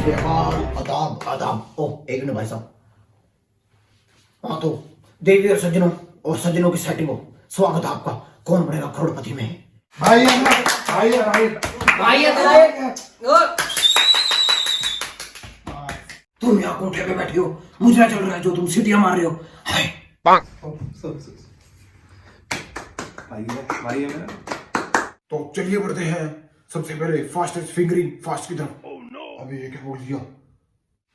आदाब आदाब। ओ एक मिनट भाई साहब। हाँ तो देवी और सज्जनों की सेटिंग हो। स्वागत है आपका कौन बनेगा करोड़पति में। भाई है ना, भाई है, भाई भाई तुम यहाँ कोठे पे बैठे हो, मुझे चल रहा है जो तुम सीटियां मार रहे हो। हाय भाई है मेरा। तो चलिए बढ़ते हैं सबसे पहले फास्टेस्ट फिंगरिंग फास्ट की तरफ। अभी ये क्या बोल दिया?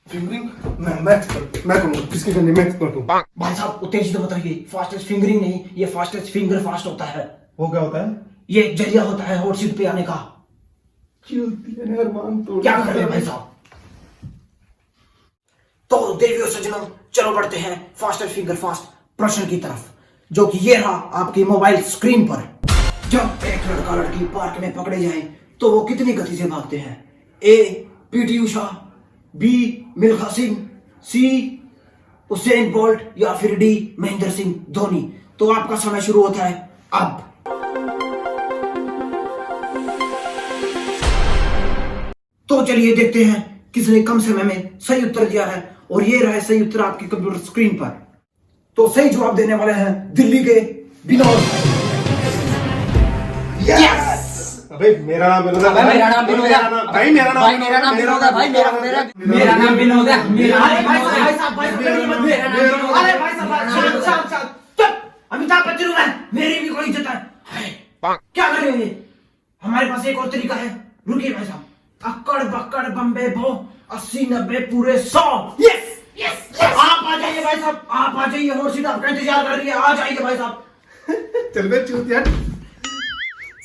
फिंगरिंग मैं करूँगा। किसकी करनी? मैं करूँ। भाई साहब उत्तेजित तो बताइए, फास्टेस्ट फिंगरिंग नहीं, ये फास्टेस्ट फिंगर फास्ट होता है। वो क्या होता है? ये जरिया होता है हॉट सीट पे आने का। क्या कर रहे हैं भाई साहब? तो देवी और सज्जनों चलो बढ़ते हैं फास्टेस्ट फिंगर फास्ट प्रश्न की तरफ, जो कि ये रहा आपकी मोबाइल स्क्रीन पर। जब एक लड़का लड़की पार्क में पकड़े जाएं तो वो कितनी गति से भागते हैं? ए पीटी उषा, बी मिल्खा सिंह, सी उसेन बोल्ट या फिर डी महेंद्र सिंह धोनी। तो आपका समय शुरू होता है अब। तो चलिए देखते हैं किसने कम समय में सही उत्तर दिया है, और ये रहा सही उत्तर आपके कंप्यूटर स्क्रीन पर। तो सही जवाब देने वाले हैं दिल्ली के विनोद। यस! अबे मेरा नाम विनोद है। मेरा नाम विनोद है। भाई मेरा नाम विनोद है। भाई मेरा नाम विनोद है। अमिताभ बच्चन हूं मैं, मेरी भी कोई इज्जत है। क्या कर रहे हो ये? हमारे पास एक और तरीका है। रुकिए भाई साहब। अक्कड़ बक्कड़ बम्बे बो 80 90 पूरे 100। यस यस आप आ जाइए भाई साहब, आप आ जाइए। हॉट सीट आपका इंतजार कर रही है, आ जाइए भाई साहब। चल बे चूतिया।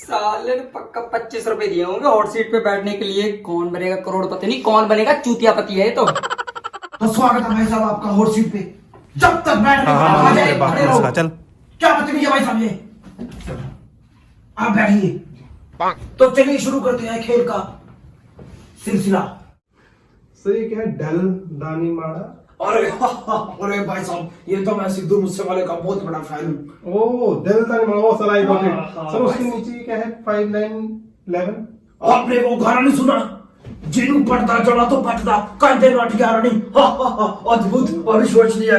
साले ने पक्का 25 रुपए दिए होंगे हॉट सीट पे बैठने के लिए। कौन बनेगा करोड़पति नहीं, कौन बनेगा चूतियापति है ये तो। तो स्वागत है भाई साहब आपका हॉट सीट पे। जब तक बैठ आ जाए खड़े रहो। चल क्या बदतमीजी है भाई साहब ये? आप बैठिए। तो चलिए शुरू करते हैं खेल का सिलसिला। सर ये क्या है? ढल दानी माड़ा। अरे भाई साहब, ये तो मैं सिद्धू मूसेवाले का बहुत बड़ा फैन हूँ। ओ दिल दानी माड़ा, वो sir I got it. Sir उसके नीचे क्या है? 5911। आपने वो गाना नहीं सुना? जिन पड़ता जड़ा तो पटदा कंधे नाट यारनी। अद्भुत अविश्वसनीय।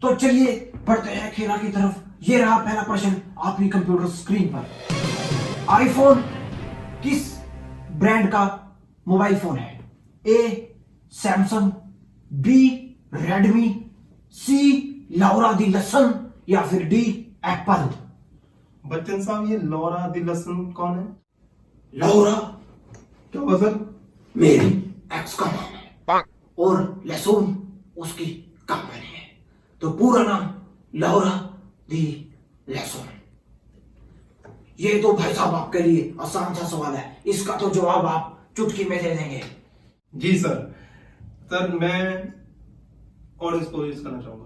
तो चलिए बढ़ते हैं खेला की तरफ। ये रहा पहला प्रश्न आपकी कंप्यूटर स्क्रीन पर। आईफोन किस ब्रांड का मोबाइल फोन है? ए सैमसंग, बी रेडमी, सी लौरा दी लसन या फिर डी एप्पल। बच्चन साहब ये लौरा दी लसन कौन है? लौरा क्या हुआ सर? मेरी एक्स का नाम है और लहसुन उसकी कंपनी है। तो पूरा नाम लौरा दी लहसुन। ये तो भाई साहब आपके लिए आसान सा सवाल है, इसका तो जवाब आप चुटकी में दे देंगे। जी सर। सर मैं ऑरेंज को यूज करना चाहूंगा।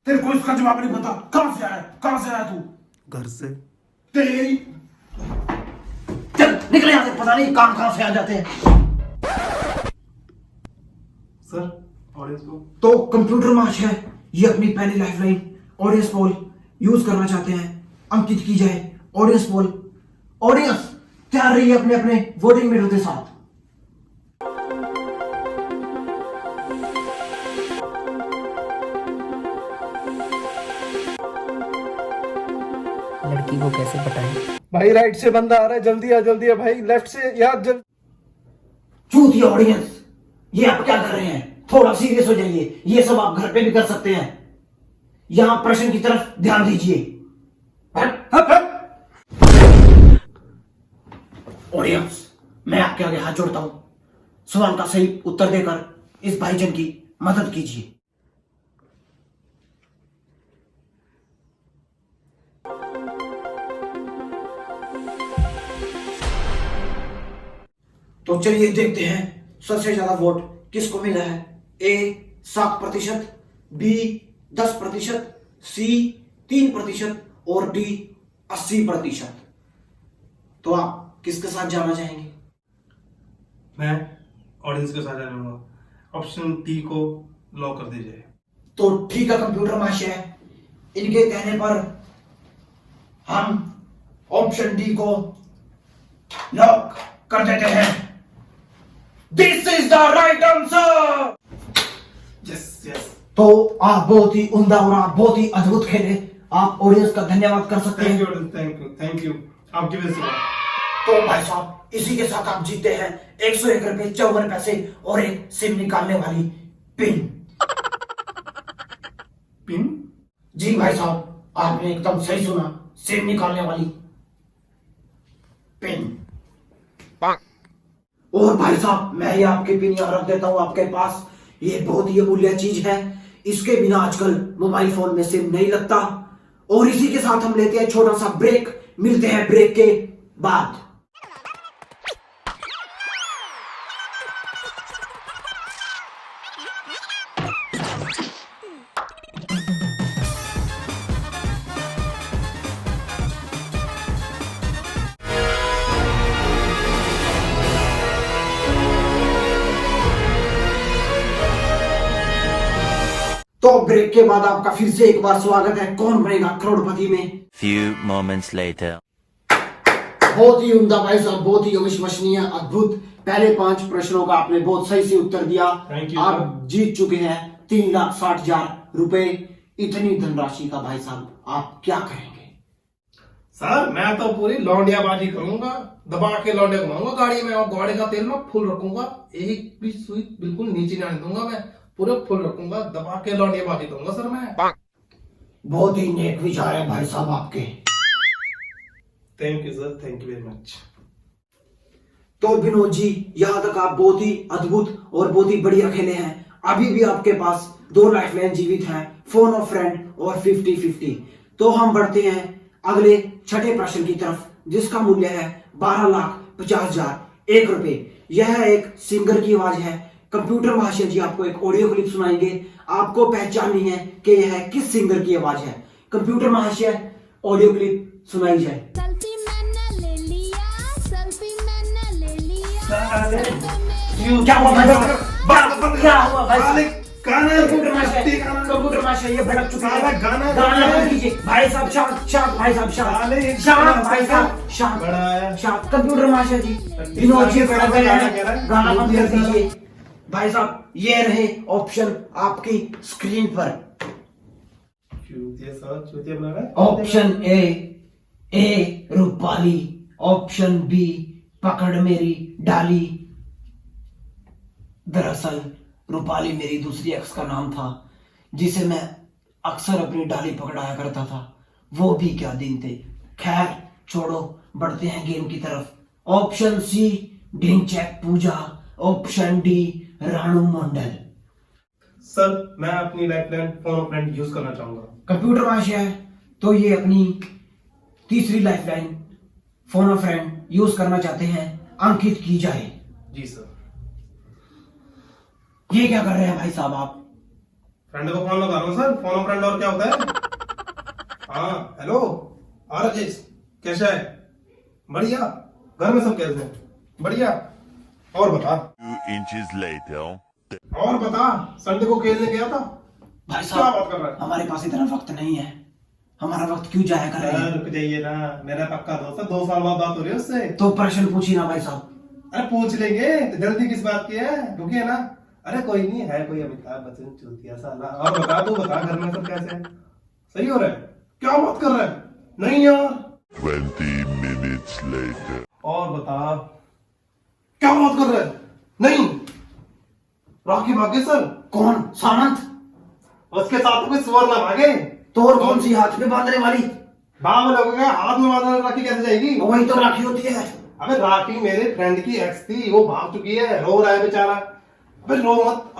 तेरे को इसका जवाब नहीं पता? कहां से आया? कहां से आया तू? घर से। तेरी चल निकले यहां से, पता नहीं कहां से आ जाते हैं। सर ऑरेंज को। तो कंप्यूटर मार्च है, ये अपनी पहली लाइफलाइन ऑडियंस पोल यूज करना चाहते हैं। अंकित की जाए ऑडियंस पोल। ऑडियंस तैयार रही है अपने अपने वोटिंग मीटर के साथ। लड़की को कैसे पटाएं? भाई राइट से बंदा आ रहा है, जल्दी आ भाई। लेफ्ट से यार जल्दी। चूतिया ऑडियंस, ये आप क्या कर रहे हैं? थोड़ा सीरियस हो जाइए। ये सब आप घर पे भी कर सकते हैं। यहां प्रश्न की तरफ ध्यान दीजिए। ऑडियंस मैं आपके आगे हाथ जोड़ता हूं, सवाल का सही उत्तर देकर इस भाईजन की मदद कीजिए। तो चलिए देखते हैं सबसे ज्यादा वोट किसको मिला है। ए 7%, बी 10%, सी 3% और डी 80%। तो आप किसके साथ जाना चाहेंगे? मैं ऑडियंस के साथ जाऊंगा। ऑप्शन टी को लॉक कर दीजिए। तो ठीक है कंप्यूटर महाशय, इनके कहने पर हम ऑप्शन डी को लॉक कर देते हैं। This is the right answer. Yes yes. तो आप बहुत ही उम्दा और आप बहुत ही अद्भुत खेले। आप ऑडियंस का धन्यवाद कर सकते थैंक हैं। You thank you thank you, आपकी वजह से। तो भाई साहब इसी के साथ आप जीते हैं 101 रुपए 54 पैसे और एक सिम निकालने वाली पिन। पिन? जी भाई साहब आपने एकदम सही सुना, सिम निकालने वाली पिन। और भाई साहब मैं ये आपके पिन यहाँ रख देता हूँ आपके पास। ये बहुत ही अमूल्य चीज है, इसके बिना आजकल मोबाइल फोन में सिम नहीं लगता। और इसी के साथ हम लेते हैं छोटा सा ब्रेक। मिलते हैं ब्रेक के बाद। तो ब्रेक के बाद आपका फिर से एक बार स्वागत है कौन बनेगा करोड़पति में। Few moments later. बहुत ही उम्दा भाई साहब, बहुत ही अविश्वसनीय, अद्भुत। पहले 5 प्रश्नों का आपने बहुत सही से उत्तर दिया। Thank you, आप sir. जीत चुके हैं 3,60,000 रुपए। इतनी धनराशि का भाई साहब आप क्या करेंगे? सर मैं तो पूरी लौंडियाबाजी करूंगा, दबा के लौंडिया घुमाऊंगा गाड़ी में, और गाड़ी का तेल मैं फुल रखूंगा, एक भी सुई बिल्कुल नीचे नहीं आने दूंगा, मैं पूरा फुल रखूंगा, दबा के लौंडियाबाजी करूंगा सर मैं। बहुत ही नेक विचार है भाई साहब आपके। Thank you sir, thank you very much. तो विनोद जी यहाँ तक आप बहुत ही अद्भुत और बहुत ही बढ़िया खेले हैं। अभी भी आपके पास 2 लाइफलाइन जीवित हैं, फोन ऑफ फ्रेंड और 50-50। तो हम बढ़ते हैं अगले छठे प्रश्न की तरफ, जिसका मूल्य है 12,50,001 रुपए। यह एक सिंगर की आवाज है। कंप्यूटर महाशय जी आपको एक ऑडियो क्लिप सुनाएंगे। आपको पहचाननी है कि यह किस सिंगर की आवाज है। कंप्यूटर महाशय ऑडियो क्लिप सुनाई जाए। सेल्फी मैंने ले लिया, सेल्फी मैंने ले लिया। क्या हुआ भाई साहब? क्या हुआ भाई साहब? कंप्यूटर गाना महाशय ये भड़क चुका है। गाना गाना बंद कीजिए भाई साहब। शांत शांत भाई साहब, शांत शांत भाई साहब, शांत बड़ा है। शांत। कंप्यूटर महाशय जी विनोद जी भड़क गए हैं, गाना बंद कर दीजिए भाई साहब। ये रहे ऑप्शन आपकी स्क्रीन पर। चूतिया सर, चूतिया बना रहा है। Option A Rupali, option B पकड़ मेरी डाली। दरअसल रूपाली मेरी दूसरी एक्स का नाम था, जिसे मैं अक्सर अपनी डाली पकड़ाया करता था। वो भी क्या दिन थे। खैर छोड़ो, बढ़ते हैं गेम की तरफ। ऑप्शन सी ढिंचैक पूजा, ऑप्शन डी राणू मंडल। सर मैं अपनी लाइफलाइन फोन फ्रेंड यूज करना चाहूंगा। कंप्यूटर महाशय तो ये अपनी तीसरी lifeline phone of friend use करना चाहते हैं, अंकित की जाए। जी सर। ये क्या कर रहे हैं भाई साहब आप? फ्रेंड को फोन लगा रहा हूँ सर, फोन फ्रेंड और क्या होता है। हाँ हेलो राजेश, कैसा है? बढ़िया। घर में सब कैसे हैं? बढ़िया। और बता। 2 inches later. और बता, संडे को खेलने गया था? भाई क्या बात कर साहब रहा है? हमारे पास इतना वक्त नहीं है, हमारा वक्त क्यों जाया कर रहे हैं? रुक जाइए ना, मेरा पक्का दोस्त है, 2 साल बाद बात हो रही है उससे। तो प्रश्न पूछिए ना भाई साहब। अरे पूछ लेंगे, तो जल्दी किस बात की है? रुकिए ना। अरे कोई नहीं है, कोई अमिताभ बच्चन चूतिया साला। और बता, तू बता घर में सब कैसे है? सही हो रहा है? क्या बात कर रहा है? नहीं यार। 20 minutes later. और बता, क्या बात कर रहा है? नहीं। राखी भागे सर। कौन? सामंत? उसके साथ कोई सुअर ना भागे। तो और कौन सी हाथ में बांधने वाली? बाबा लोगों के हाथ में बांधने राखी कैसे जाएगी? वही तो राखी होती है। अबे राखी मेरे फ्रेंड की एक्स थी, वो भाग चुकी है, रो रहा है बेचारा। अबे रो मत।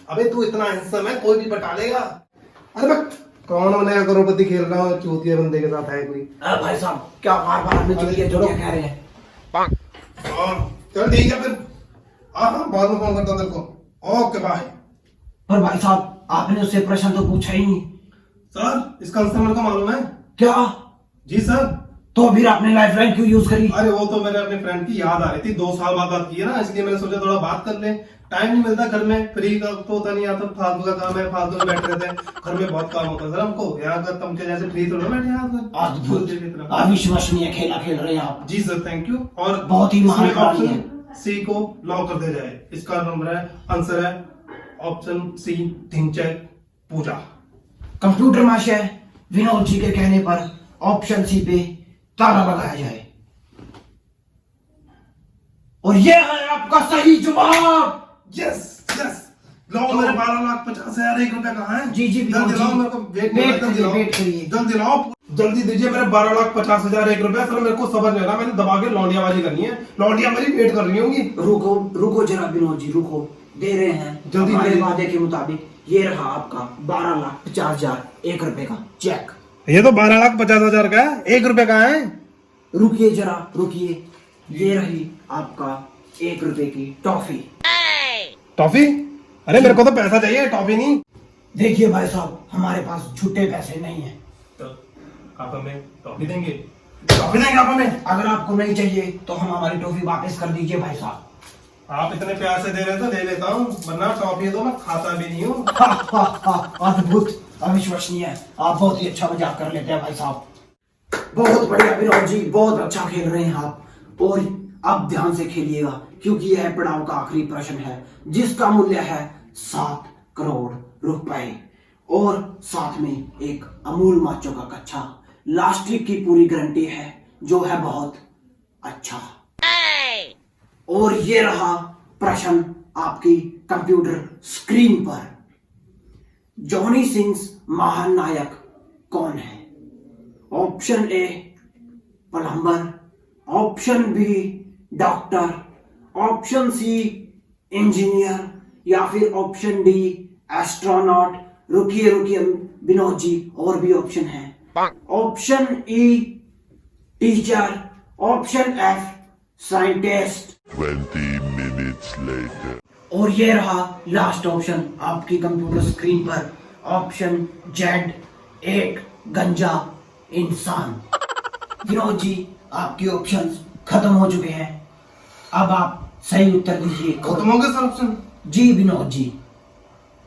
अबे तू इतना हैंडसम है, कोई भी पटा लेगा। अरे मैं कौन बनेगा करोड़पति खेल रहा हूँ, चूतिया बंदे के साथ है कोई। अरे भाई साहब क्या बार बार हमें चुतिया जो कह रहे हैं? चल ठीक है फिर। हाँ बाद में फोन करता हूँ तेरे को। Okay bye. पर भाई साहब आपने उससे प्रश्न तो पूछा ही नहीं। सर इसका आंसर मेरे को मालूम है। क्या? जी सर। तो फिर आपने लाइफलाइन क्यों यूज करी? अरे वो तो मेरे अपने फ्रेंड की याद आ रही थी, 2 साल बाद बात की है ना, इसलिए मैंने सोचा थोड़ा बात कर ले। टाइम नहीं मिलता घर में, फ्री का तो होता नहीं, आता फालतू का काम है, फालतू में बैठे रहते हैं घर में, बहुत काम होता है सर हमको। यहाँ का तुम जैसे फ्री थोड़ा बैठे यहाँ पर। अद्भुत, अविश्वसनीय खेला खेल रहे हैं आप। जी सर, थैंक यू। और बहुत ही महान इसमें खिलाड़ी ऑप्शन सी को लॉक कर दिया जाए। इसका नंबर है, आंसर है ऑप्शन सी, ढिंचैक पूजा। कंप्यूटर मास्टर विनोद जी के कहने पर ऑप्शन सी पे ताला लगाया जाए। और ये है आपका सही जवाब। यस यस, लाओ मेरे 12,50,001 रुपए कहाँ है? जी जी जल्दी लाओ, मेरे को वेट करिए। जल्दी लाओ, जल्दी दीजिए मेरे 12,50,001 रुपए। सर मेरे को सबर नहीं आ रहा, मैंने दबा के लौंडियाबाजी करनी है, लौंडिया मेरी वेट कर रही होंगी। रुको रुको जरा विनोद जी, रुको, दे रहे हैं जल्दी हमारे दीजिए। वादे के मुताबिक। ये रहा आपका 12,50,001 रुपए का चेक। ये तो 12,50,000 का है, 1 रुपए का है। रुकिए जरा, रुकिए, ये रही आपका 1 रुपए की टॉफी। टॉफी? अरे मेरे को तो पैसा चाहिए, टॉफी नहीं। देखिए भाई साहब, हमारे पास छुट्टे पैसे नहीं हैं। तो आप हमें टॉफी देंगे? टॉफी देंगे आप हमें? अगर आपको नहीं चाहिए तो हम हमारी टॉफी वापस कर दीजिए भाई साहब। आप इतने प्यार से दे रहे हैं तो दे लेता हूँ, वरना टॉफी तो मैं खाता भी नहीं हूँ। अद्भुत, अविश्वसनीय, आप बहुत ही अच्छा मजाक कर लेते हैं भाई साहब। बहुत बढ़िया विनोद जी, बहुत अच्छा खेल रहे हैं आप। और अब ध्यान से खेलिएगा, क्योंकि यह पड़ाव का आखिरी प्रश्न है, जिसका मूल्य है 7 करोड़ रुपए, और साथ में एक अमूल माचो का कच्चा। लास्टिक की पूरी गारंटी है, जो है बहुत अच्छा। और ये रहा प्रश्न आपकी कंप्यूटर स्क्रीन पर। जॉनी सिंह महान नायक कौन है? Option A plumber, option B doctor, option C engineer, या फिर ऑप्शन डी एस्ट्रोनॉट। रुकिए रुकिए विनोद जी, और भी ऑप्शन है। Option E teacher, option F scientist. 20 minutes later. और ये रहा लास्ट ऑप्शन आपकी कंप्यूटर स्क्रीन पर, ऑप्शन जेड, एक गंजा इंसान। विनोद जी, आपके ऑप्शंस खत्म हो चुके हैं, अब आप सही उत्तर दीजिए। खत्म हो गए सर ऑप्शन? जी विनोद जी।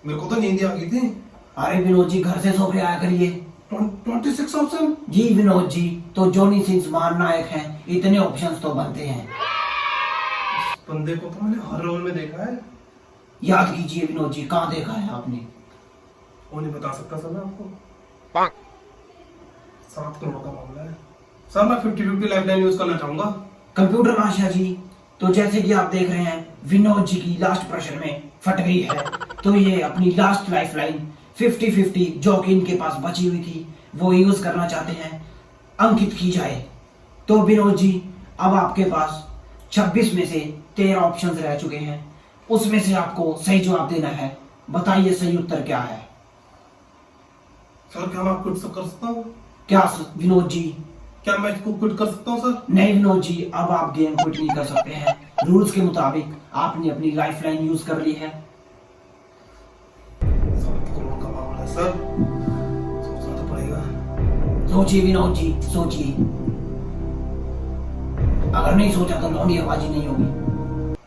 मेरे को तो नींद आ गई थी। अरे विनोद जी, घर से सो के आया करिए। 26 ऑप्शन? जी विनोद जी, तो जॉनी सिंह महान नायक हैं, इतने ऑप्शंस तो बनते हैं। बंदे को तो मैंने हर रोल में देखा है। याद कीजिए विनोद जी, कहाँ देखा है आपने? वो नहीं बता सकता सर मैं आपको। 7 करोड़ का मामला है सर, मैं 50-50 लाइफलाइन यूज करना चाहूंगा। कंप्यूटर मास्टर जी, तो जैसे कि आप देख रहे हैं विनोद जी की लास्ट प्रश्न में फट गई है, तो ये अपनी लास्ट लाइफलाइन 50-50 जो कि इनके पास बची हुई थी, वो यूज करना चाहते हैं, अंकित की जाए। तो विनोद जी, अब आपके पास 26 में से 13 ऑप्शंस रह चुके हैं, उसमें से आपको सही जवाब देना है। बताइए सही उत्तर क्या है? सर क्या मैं क्विट कर सकता हूँ? क्या विनोद जी? क्या मैं इसको क्विट कर सकता हूँ सर? नहीं विनोद जी, अब आप गेम क्विट नहीं कर सकते हैं। रूल्स के मुताबिक आपने अपनी लाइफलाइन यूज कर ली है। 7 करोड़ का मामला है सर, सोचना तो पड़ेगा। सोचिए विनोद जी, सोचिए। अगर नहीं सोचा तो लौंडियाबाजी नहीं होगी।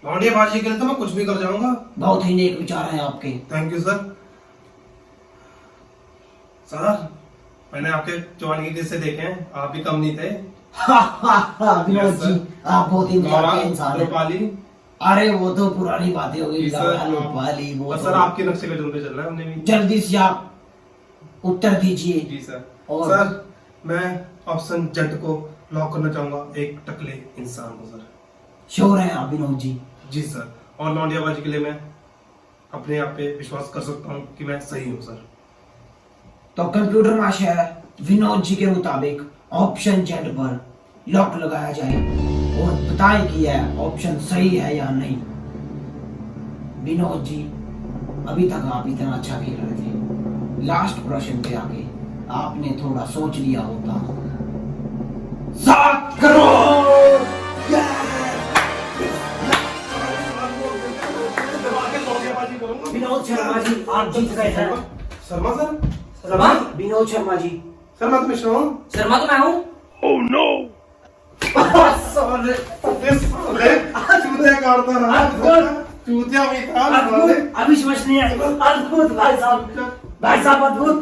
लौंडियाबाजी के लिए तो मैं कुछ भी कर जाऊंगा। बहुत ही नेक विचार हैं आपके। Thank you sir. सर मैंने आपके जवानी के किस्से देखे हैं, आप भी कम नहीं थे। Vinod Yes, sir. जी, आप बहुत ही मजाक के इंसान हैं। रूपाली। अरे वो तो पुरानी बातें हो गई। जी, सर। रूपाली, वो और तो- सर आपके नक्शे कदम पे चल रहा है हमने भी। जल्दी से आप उत्तर दीजिए। जी सर। और- सर मैं ऑप्शन जेड को लॉक करना चाहूंगा, एक टकले इंसान को सर। श्योर हैं आप विनोद जी? जी सर, और लौंडियाबाजी के लिए मैं अपने आप पे विश्वास कर सकता हूँ कि मैं सही हूँ सर। तो कंप्यूटर मास्टर विनोद जी के मुताबिक ऑप्शन जेड पर लॉक लगाया जाए, और बताएं कि यह ऑप्शन सही है या नहीं। विनोद जी, अभी तक आप इतना अच्छा खेल रहे थे, लास्ट प्रश्न पे आके आपने थोड़ा सोच लिया होता। 7 करोड़! विनोद शर्मा जी, आप जीत गए हैं। शर्मा सर? शर्मा? विनोद शर्मा जी। सर मैं तो मिश्रा हूँ। शर्मा तो मैं हूँ। Oh no! साले चूतिया काटता रहा चूतिया भी था साले। अविश्वसनीय, अद्भुत भाई साहब अद्भुत।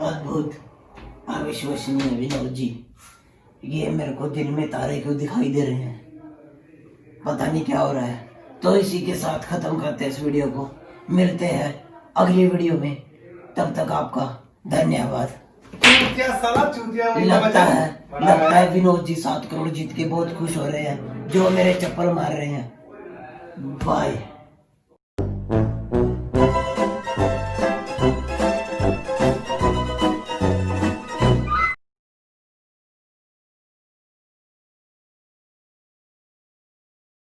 अद्भुत अविश्वसनीय विनोद जी, ये मेरे को दिन में तारे क्यों दिखाई दे रहे हैं, पता नहीं क्या हो रहा है। तो इसी के साथ खत्म करते हैं इस वीडियो को, मिलते हैं अगली वीडियो में, तब तक आपका धन्यवाद। चूतिया साला चूतिया भी लगता है विनोद जी 7 करोड़ जीत के बहुत खुश हो रहे हैं, जो मेरे चप्पल मार रहे हैं। बाय।